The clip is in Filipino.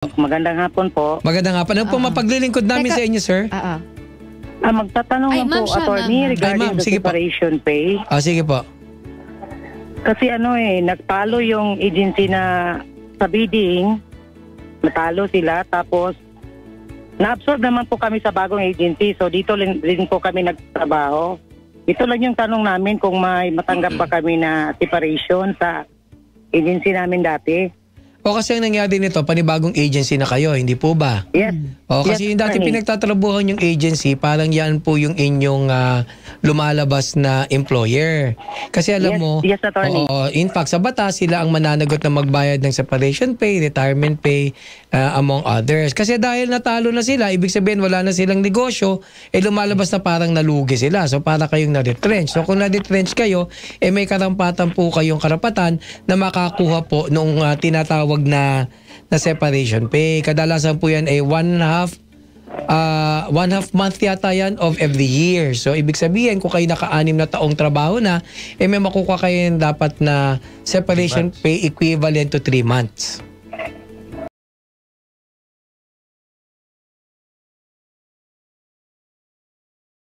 Magandang hapon po. Magandang hapon. Ano po mapaglilingkod namin sa inyo, sir? Magtatanong Ay, lang ma'am po, siya, attorney, ma'am. regarding Ay, ma'am, the sige po. separation pay. Sige po. Kasi nagtalo yung agency na sa bidding, natalo sila, tapos na-absorb naman po kami sa bagong agency, so dito rin po kami nagtrabaho. Ito lang yung tanong namin kung may matanggap pa kami na separation sa agency namin dati. O kasi ang nangyari nito, panibagong agency na kayo, hindi po ba? Yes. O kasi Yes, yung dati attorney. pinagtatrabuhan yung agency, parang yan po yung inyong lumalabas na employer. Kasi alam Yes, mo, yes, attorney. in fact, sa batas, sila ang mananagot na magbayad ng separation pay, retirement pay, among others. Kasi dahil natalo na sila, ibig sabihin wala na silang negosyo, lumalabas na parang nalugi sila. So para kayong na-retrench. So kung na-retrench kayo, may karampatan po kayong karapatan na makakuha po nung tinatawag na separation pay. Kadalasan po yan ay one half month yata yan of every year. So ibig sabihin kung kayo naka-6 na taong trabaho na, may makukuha kayo dapat na separation pay equivalent to 3 months.